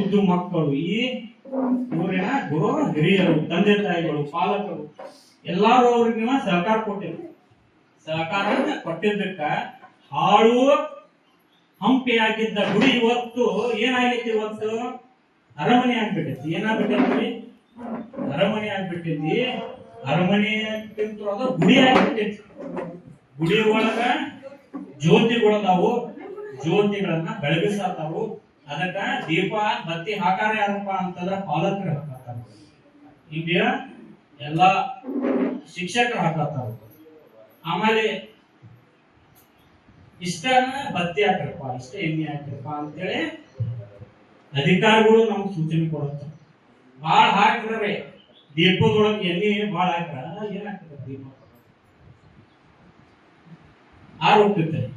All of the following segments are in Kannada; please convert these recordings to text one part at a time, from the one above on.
ಮುದ್ದು ಮಕ್ಕಳು, ಈ ಊರಿನ ಗುರು ಹಿರಿಯರು, ತಂದೆ ತಾಯಿಗಳು, ಪಾಲಕರು ಎಲ್ಲಾರು ಅವ್ರಿಗೆ ಸಹಕಾರ ಕೊಟ್ಟಿದ್ರು. ಸಹಕಾರ ಕೊಟ್ಟಿದ್ದಕ್ಕ ಹಾಳು ಹಂಪಿ ಆಗಿದ್ದ ಗುಡಿ ಇವತ್ತು ಏನಾಗೈತಿ? ಇವತ್ತು ಅರಮನೆ ಆಗ್ಬಿಟ್ಟೈತಿ. ಏನಾಗ್ಬಿಟ್ಟೈತಿ? ಅರಮನೆ ಆಗ್ಬಿಟ್ಟೈತಿ. ಅರಮನೆ ಅದು ಗುಡಿ ಆಗ್ಬಿಟ್ಟೈತಿ. ಗುಡಿ ಒಳಗ ಜ್ಯೋತಿಗಳದಾವು, ಜ್ಯೋತಿಗಳನ್ನ ಬೆಳಗಿಸತಾವು. ಅದಕ್ಕ ದೀಪ ಬತ್ತಿ ಹಾಕಾರ ಯಾರಪ್ಪ ಅಂತಂದ್ರ ಪಾಲಕರು ಹಾಕತ್ತಾರ, ಈಗ ಎಲ್ಲಾ ಶಿಕ್ಷಕರು ಹಾಕತ್ತಾರ. ಆಮೇಲೆ ಇಷ್ಟ ಬತ್ತಿ ಹಾಕ್ರಪ್ಪ, ಇಷ್ಟ ಎಣ್ಣೆ ಹಾಕ್ರಪ್ಪ ಅಂತೇಳಿ ಅಧಿಕಾರಿಗಳು ನಮ್ಗೆ ಸೂಚನೆ ಕೊಡುತ್ತ. ಬಾಳ ಹಾಕ್ರೆ ದೀಪದೊಳಗೆ ಎಣ್ಣೆ ಬಾಳ ಹಾಕ್ರ ಏನಾಗ್ತದೆ? ದೀಪ ಹೋಗ್ತಿರ್ತಾರೆ.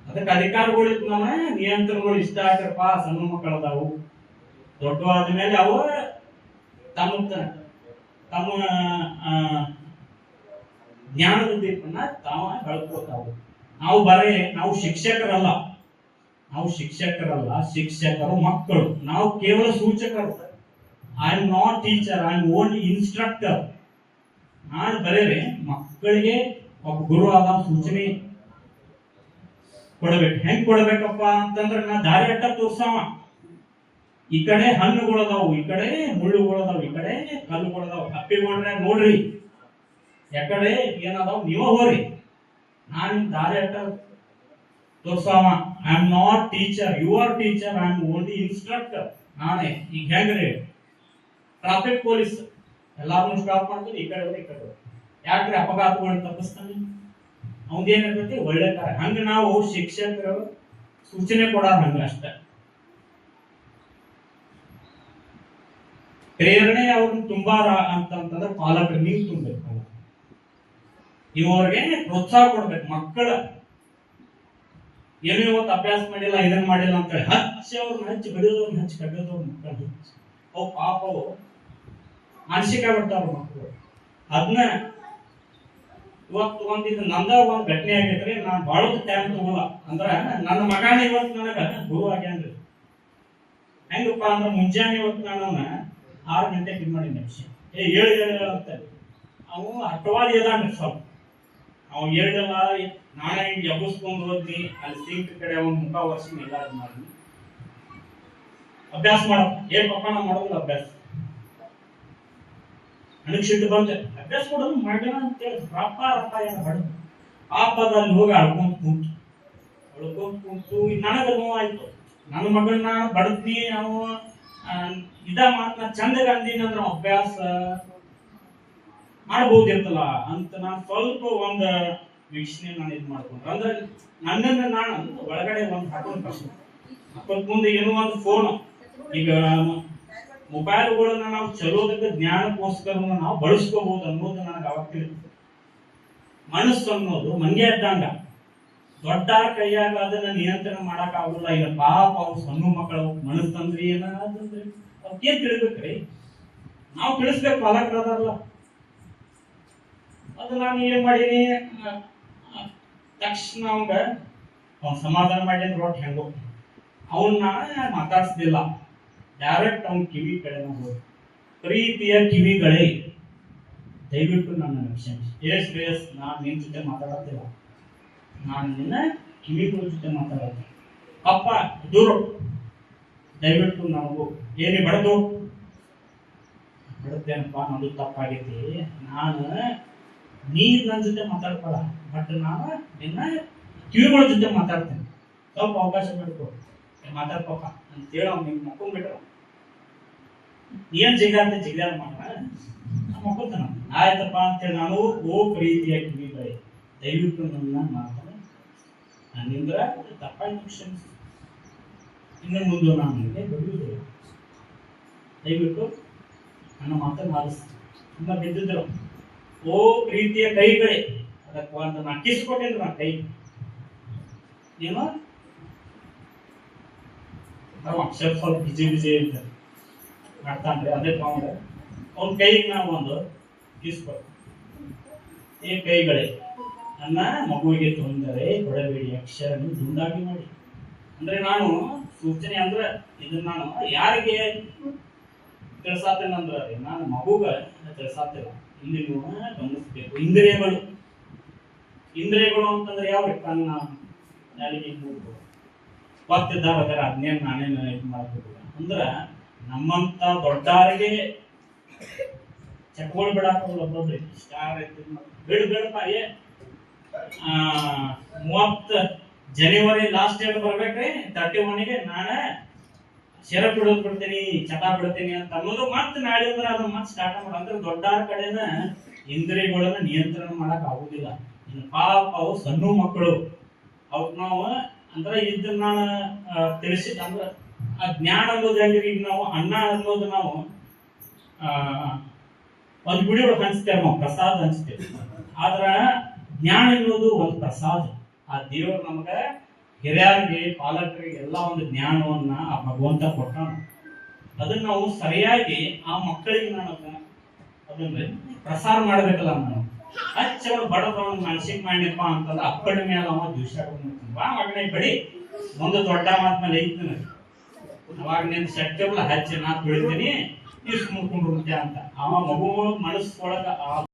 ಅದಕ್ಕೆ ಅಧಿಕಾರಿಗಳು ನಮ್ಮ ನಿಯಂತ್ರಣಗಳು ಇಷ್ಟ ಹಾಕ್ರಪ್ಪ. ಸಣ್ಣ ಮಕ್ಕಳದಾವು, ದೊಡ್ಡವಾದ ಮೇಲೆ ಅವು ತಮ್ಮ ಜ್ಞಾನದ ದೀಪನ್ನ ತಾವ ಬೆಳ್ಕೋತಾವು. ನಾವು ಶಿಕ್ಷಕರಲ್ಲ, ಶಿಕ್ಷಕರು ಮಕ್ಕಳು. ನಾವು ಕೇವಲ ಸೂಚಕರು. I am not teacher, I am only instructor. ನಾನು ಬರೀರಿ ಮಕ್ಕಳಿಗೆ ಒಬ್ಬ ಗುರು ಆದ ಸೂಚನೆ ಕೊಡಬೇಕು. ಹೆಂಗ್ ಕೊಡಬೇಕಪ್ಪ ಅಂತಂದ್ರೆ ನಾ ದಾರಿ ಅಟ್ಟ ತೋರ್ಸವ. ಈ ಕಡೆ ಹಣ್ಣುಗಳದಾವು, ಈ ಕಡೆ ಮುಳ್ಳುಗಳದಾವು, ಈ ಕಡೆ ಕಲ್ಲುಗಳದಾವು. ಹಪ್ಪಿಕೊಂಡ್ರೆ ನೋಡ್ರಿ, ಯಾಕಡೆ ಏನದಾವ್ ನೀವ ಹೋರಿ. ನಾನು ದಾರಿ ಅಟ್ಟ ತೋರ್ಸವ. I am not teacher, you are teacher, I am only instructor. ನಾನೇ ಈಗ ಹೆಂಗ್ರಿ ಟ್ರಾಫಿಕ್ ಪೊಲೀಸ್ ಎಲ್ಲಾರು ಸ್ಟಾಪ್ ಮಾಡ್ತಾರೆ, ಈ ಕಡೆ ಈ ಕಡೆ. ಯಾಕ್ರಿ ಅಪಘಾತಗಳನ್ನ ತಪ್ಪಿಸ್ತಾನೆ? ಅವಂದೇನಿರ್ತೈತಿ ಒಳ್ಳೆ ಕಾರ. ಹಂಗ ನಾವು ಶಿಕ್ಷಕರು ಸೂಚನೆ ಕೊಡಾರ ಹಂಗ ಅಷ್ಟ. ಪ್ರೇರಣೆ ಅವ್ರನ್ನ ತುಂಬಾರ ಅಂತಂದ್ರೆ ಪಾಲಕರು ನೀವು ತುಂಬಬೇಕು. ನೀವು ಅವ್ರಿಗೆ ಪ್ರೋತ್ಸಾಹ ಕೊಡ್ಬೇಕು. ಮಕ್ಕಳ ಏನೋ ಇವತ್ತು ಅಭ್ಯಾಸ ಮಾಡಿಲ್ಲ, ಇದನ್ನ ಮಾಡಿಲ್ಲ ಅಂತ ಹೇಳಿ ಹಚ್ಚಿ ಬೆಳೆದವ್ರನ್ನ ಹಚ್ಚಿ ಕಡ್ಡದವ್ರ ಮಕ್ಕಳು ಅವು ಪಾಪ ಮಾನಸಿಕ ಬಿಡ್ತಾವ ಮಕ್ಕಳು. ಅದನ್ನ ಇವತ್ತು ಒಂದಿದ್ದು ನಂದ ಒಂದ್ ಘಟನೆ ಆಗೈತ್ರಿ. ನಾನ್ ಬಾಳೋದು ಟೈಮ್ ತಗೋಲ್ಲ. ಅಂದ್ರ ನನ್ನ ಮಗನ ಇವತ್ತು ನನಗ ಗುರು ಆಗ್ಯಾನ್ರಿ. ಹೆಂಗಪ್ಪ ಅಂದ್ರ ಮುಂಜಾನೆ ಇವತ್ತು ನಾನು 6 ಗಂಟೆಗೆ ಇದು ಮಾಡಿದ್ದೆ. 7 ಅಂತ ಅವು ಅಟ್ಟವಾದಿ ಅದಾನ್ರಿ ಸ್ವಲ್ಪ. ಅವ್ ಹೇಳಿಲ್ಲ, ನಾನೇ ಹಿಂಗೆ ಎಬ್ಬಿಸ್ಕೊಂಡು ಹೋದ್ನಿ. ಅಲ್ಲಿ ಸಿಂಕ್ ಕಡೆ ಅವ್ನ ಮುಖ ವರ್ಷ ಎಲ್ಲ ಮಾಡಿ ಅಭ್ಯಾಸ ಮಾಡಪ್ಪ. ಪಪ್ಪ ನಾ ಮಾಡೋದಿಲ್ಲ ಅಭ್ಯಾಸ. ನನಗ್ ಸಿಟ್ಟು ಬಂದೆ. ಅಭ್ಯಾಸ ಮಾಡೋದು ಮಾಡೋಣ ಅಂತೇಳಿ ರಪ್ಪ ಏನು ಹೊಡೆದು ಪಾಪದಲ್ಲಿ ಹೋಗಿ ಅಳ್ಕೊಂತ ಕುಂತು ನನಗ ನೋವಾಯ್ತು. ನನ್ನ ಮಗಳನ್ನ ಬಡದ್ನಿ, ನಾವು ಇದ ಮಾತನ್ನ ಚಂದಗ ಅಂದಿನ ಅಭ್ಯಾಸ ಮಾಡ್ಬೋದಿರ್ತಲ್ಲ ಅಂತ ನಾನು ಸ್ವಲ್ಪ ಒಂದು ವೀಕ್ಷಣೆ ನಾನು ಇದು ಮಾಡ್ಕೊಂಡ್ರೆ. ಅಂದ್ರೆ ನನ್ನನ್ನು ನಾನು ಒಳಗಡೆ ಒಂದು ಹಾಕೊಂಡ್ ಮುಂದೆ ಏನೋ ಒಂದು ಫೋನ್, ಈಗ ಮೊಬೈಲ್ಗಳನ್ನ ನಾವು ಚಲೋದಕ್ಕೆ ಜ್ಞಾನಕ್ಕೋಸ್ಕರ ನಾವು ಬಳಸ್ಕೋಬಹುದು ಅನ್ನೋದು ನನಗೆ ಅವಾಗ ತಿಳಿತು. ಮನಸ್ಸು ಅನ್ನೋದು ಮಂಗೆ ಇದ್ದಂಗ, ದೊಡ್ಡ ಕೈಯಾಗ ಅದನ್ನ ನಿಯಂತ್ರಣ ಮಾಡಕ್ ಆಗುಲ್ಲ. ಈಗ ಪಾಪ ಅವ್ರು ಸಣ್ಣ ಮಕ್ಕಳು ಮನಸ್ಸಂದ್ರಿ ಏನಾದ್ರೆ ಅವ್ಕೇನ್ ತಿಳಿಬೇಕ್ರಿ? ನಾವು ತಿಳಿಸ್ಬೇಕು, ಪಾಲಕರದಾರಲ್ಲ. ಅದು ನಾನು ಏನ್ ಮಾಡೀನಿ, ತಕ್ಷಣ ಅವ್ನ ಸಮಾಧಾನ ಮಾಡಿ ರೊಟ್ಟಿ ಹೆಂಗೋ ಅವನ್ನ ಮಾತಾಡ್ಸ್ದಿಲ್ಲ. ಡೈರೆಕ್ಟ್ ಅವ್ನ ಕಿವಿ ಕಡೆ ಹೋಗಿ, ಪ್ರೀತಿಯ ಕಿವಿಗಳೇ, ದಯವಿಟ್ಟು ನನ್ನ ಶ್ರೇಯಸ್, ನಾನು ನಿನ್ ಜೊತೆ ಮಾತಾಡತ್ತಿಲ್ಲ, ನಾನು ನಿನ್ನ ಕಿವಿಗಳ ಜೊತೆ ಮಾತಾಡತ್ತೆ. ಅಪ್ಪ ದೂರ, ದಯವಿಟ್ಟು ನಾವು ಏನಿ ಬಡತ್ತೇನಪ್ಪ, ನಂದು ತಪ್ಪಾಗೈತಿ. ನಾನು ನೀರ್ ನನ್ನ ಜೊತೆ ಮಾತಾಡ್ಕೊಳ, ಬಟ್ ನಾನು ನಿನ್ನ ಕಿವಿಗಳ ಜೊತೆ ಮಾತಾಡ್ತೇನೆ. ಸ್ವಲ್ಪ ಅವಕಾಶ ಮಾಡ್ಕೊ, ಮಾತಾಡ್ಕೊಪ್ಪ ಅಂತೇಳಿ ಅವ್ನು ನಿಮ್ಗೆ ಮಕ್ಕೊಂಡ್ಬಿಟ್ರು. ಏನ್ ಜಿಗಾಡ್ತ ಜಿಗಾಡ ಮಾಡ ಮಕ್ಕೊತಾನ. ಆಯ್ತಪ್ಪ ಅಂತೇಳಿ ನಾನು, ಓ ಪ್ರೀತಿಯ ಕಿವಿಗಳೇ, ದಯವಿಟ್ಟು ನನ್ನ ಮಾತಾಡ, ನನ್ನಿಂದ ತಪ್ಪಾಯ್ತು, ಕ್ಷಮಿಸಿ. ಇನ್ನು ಮುಂದೆ ನಾನು ನಿಮಗೆ ಬರೆಯುವುದಿಲ್ಲ. ದಯವಿಟ್ಟು ನನ್ನ ಮಾತನ್ನು ಆಲಿಸಿ. ತುಂಬ ಬಿದ್ದಿದ್ರು. ಓ ಪ್ರೀತಿಯ ಕೈಗಳೇ, ಅದಕ್ಕೆ ಒಂದು ನಾನು ಕಿಸ್ಕೊಟ್ಟಿದ್ರು. ನನ್ನ ಕೈ ಏನು ನಾವು ಅಕ್ಷರ ಸ್ವಲ್ಪ ಬಿಜಿ ಅಂತ ಮಾಡ್ತಾನ್ರಿ. ಅದೇ ತಗೊಂಡ್ರೆ ಅವ್ನ ಕೈಗೆ ನಾವು ಒಂದು ಕಿಸ್ಕೊಟ್ಟು, ಈ ಕೈಗಳೇ, ನನ್ನ ಮಗುವಿಗೆ ತೊಂದರೆ ಕೊಡಬೇಡಿ, ಅಕ್ಷರ ದುಂಡಾಗಿ ಮಾಡಿ. ಅಂದ್ರೆ ನಾನು ಸೂಚನೆ ಅಂದ್ರ ಇದನ್ನ ನಾನು ಯಾರಿಗೆ ತಿಳಿಸಾತೇನಂದ್ರ ನಾನು ಮಗುಗ ತಿಳಿಸಾತಿಲ್ಲ. ಇಲ್ಲಿ ನೀವು ಗಮನಿಸ್ಬೇಕು. ಇಂದ್ರಿಯಗಳು ಅಂತಂದ್ರೆ ಯಾವ ಕಣ್ಣ, ನಾಲಿಗೆ, ಮೂಗು, ಗೊತ್ತಿದ್ದಾರ ಅದರ ಅದನ್ನೇನು ನಾನೇನು ಇದು ಮಾಡ್ತಿಲ್ಲ. ಅಂದ್ರ ನಮ್ಮಂತ ದೊಡ್ಡವರಿಗೆ ಚಕ್ಕೊಳ್ ಬಿಡಾಕೋದು ಒಬ್ಬೊಬ್ರಿ ಸ್ಟಾರ್ ಬಿಡಪ್ಪ 30 ಜನವರಿ ಲಾಸ್ಟ್ ಡೇಟ್ ಬರ್ಬೇಕ್ರಿ. 31ಗೆ ನಾನು ಶೇರ ಬಿಡ್ತೀನಿ, ಚಟ ಬಿಡ್ತೀನಿ ಅಂತ ಅನ್ನೋದು ಮತ್ತೆ ನಾಳೆ ಅಂದ್ರೆ ಅದನ್ನ ಮತ್ತೆ ಸ್ಟಾರ್ಟ್ ಮಾಡ. ಅಂದ್ರೆ ದೊಡ್ಡಾರ ಕಡೆನ ಇಂದ್ರಿಯಗಳನ್ನ ನಿಯಂತ್ರಣ ಮಾಡಕ್ ಆಗುದಿಲ್ಲ. ಇನ್ನು ಪಾಪ ಅವು ಸಣ್ಣ ಮಕ್ಕಳು, ಅವಕ್ ನಾವು ಅಂದ್ರೆ ಇದನ್ನ ನಾನು ತಿಳಿಸಿದ ಅಂದ್ರೆ ಆ ಜ್ಞಾನ ಅನ್ನೋದು ಹೆಂಗ್ರಿ, ಈಗ ನಾವು ಅನ್ನ ಅನ್ನೋದು ನಾವು ಒಂದ್ ಗುಡಿ ಒಳಗೆ ಹಂಚ್ತೇವೆ, ನಾವು ಪ್ರಸಾದ ಹಂಚ್ತೇವೆ. ಆದ್ರ ಜ್ಞಾನ ಅನ್ನೋದು ಒಂದು ಪ್ರಸಾದ. ಆ ದೇವರು ನಮಗ ಹಿರಿಯರಿಗೆ, ಪಾಲಕರಿಗೆ ಎಲ್ಲ ಒಂದು ಜ್ಞಾನವನ್ನ ಆ ಭಗವಂತ ಕೊಟ್ಟಾನ. ಅದನ್ನ ನಾವು ಸರಿಯಾಗಿ ಆ ಮಕ್ಕಳಿಗೆ ನಾನು ಅದನ್ನ ಪ್ರಸಾರ ಮಾಡ್ಬೇಕಲ್ಲ. ನಾವು ಹಚ್ಚವನು ಬಡದವನು ಮನಸ್ಸಿಗೆ ಮಾಡಿಪ್ಪ ಅಂತಂದ್ರೆ ಅಪ್ಪಡ ಮೇಲೆ ಅವ ದ್ವೇಷ ಬಾ ಮಗನೇ ಬಡಿ ಒಂದು ದೊಡ್ಡ ಮಾತ್ಮೇಲೆ ಐತಿ. ಅವಾಗ ನಿನ್ ಶಕ್ತಿಲ್ಲ ಹಚ್ಚಿ ನಾ ಬೆಳಿತೀನಿ ಇಷ್ಟು ಮುಡ್ಕೊಂಡ್ಬಿಡ್ತೆ ಅಂತ ಅವ ಮಗು ಮನಸ್ಸೊಳಗ